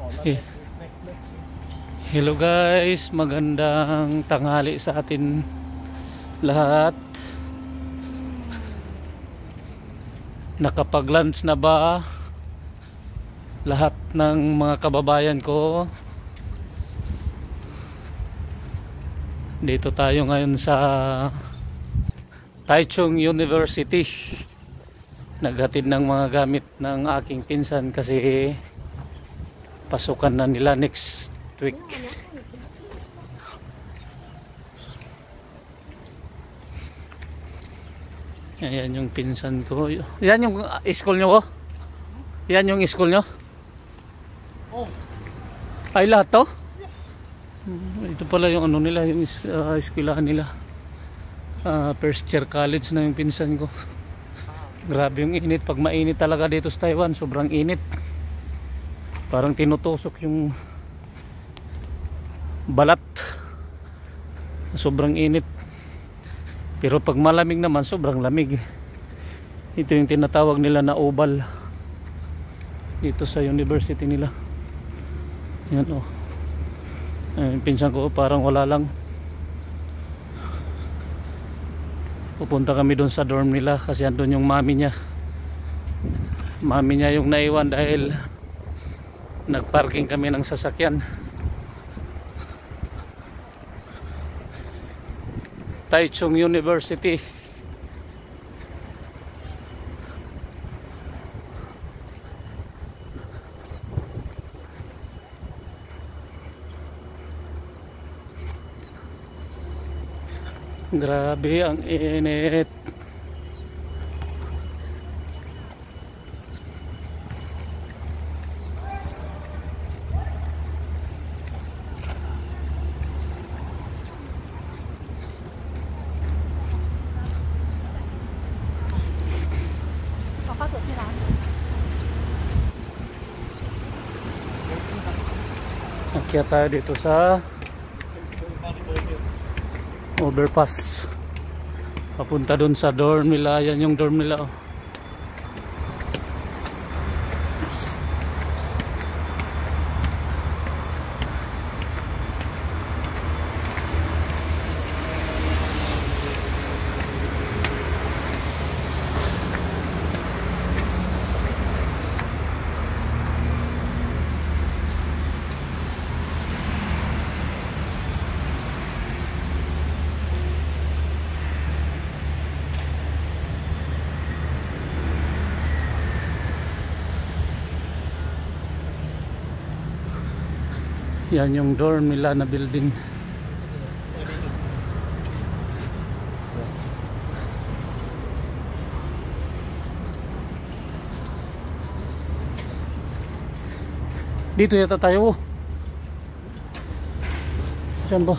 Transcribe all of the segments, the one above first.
Eh, hello guys, magandang tanghali sa atin lahat. Nakapag-lunch na ba lahat ng mga kababayan ko? Dito tayo ngayon sa Taichung University. Naghatid ng mga gamit ng aking pinsan kasi pasukan na nila next week. Ayan yung pinsan ko. Yan yung school nyo ko? Yan yung school nyo? Oh. Ay lahat to? Yes. Ito pala yung ano nila, yung eskwelahan nila. First year college na yung pinsan ko. Grabe yung init. Pag mainit talaga dito sa Taiwan, sobrang init. Parang tinutusok yung balat. Sobrang init. Pero pag malamig naman, sobrang lamig. Ito yung tinatawag nila na oval dito sa university nila. Yan o. Ayun, pinsan ko parang wala lang. Pupunta kami doon sa dorm nila kasi andun yung mami niya. Mami niya yung naiwan dahil nagparking kami ng sasakyan. Taichung University. Grabe ang init. Akyat tayo dito sa overpass papunta dun sa dorm nila. Yan yung dorm nila oh. Yan yung dorm nila na building. Dito yata tayo. Saan ba?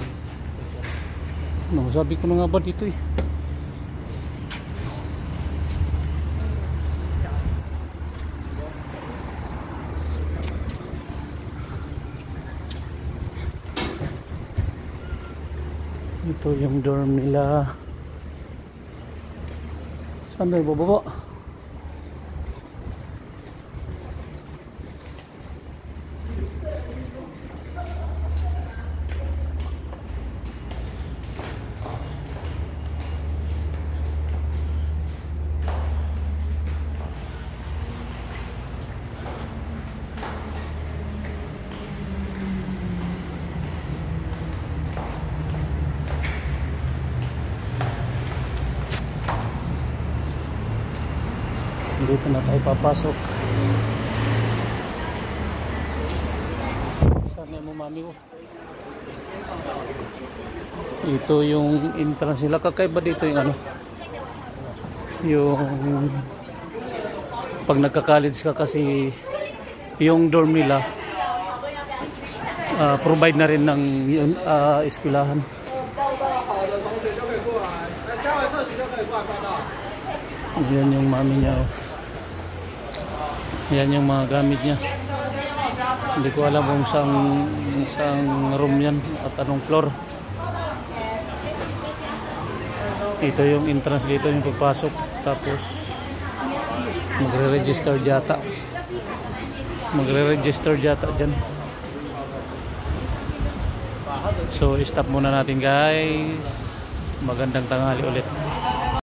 No, sabi ko na nga ba dito eh. Ito yung dorm nila. Saan tayo bababa? Dito na tayo papasok. Saan mo mami mo? Ito yung entrance nila. Kakaiba dito yung ano, yung pag nagka-college ka kasi yung dorm nila provide na rin ng eskwelahan. Yan yung mami niya oh. Yan yung mga gamit niya. Hindi ko alam kung saan room yan at anong floor. Ito yung entrance dito yung pagpasok. Tapos magre-register yata. magre-register yata dyan. So stop muna natin guys. Magandang tanghali ulit.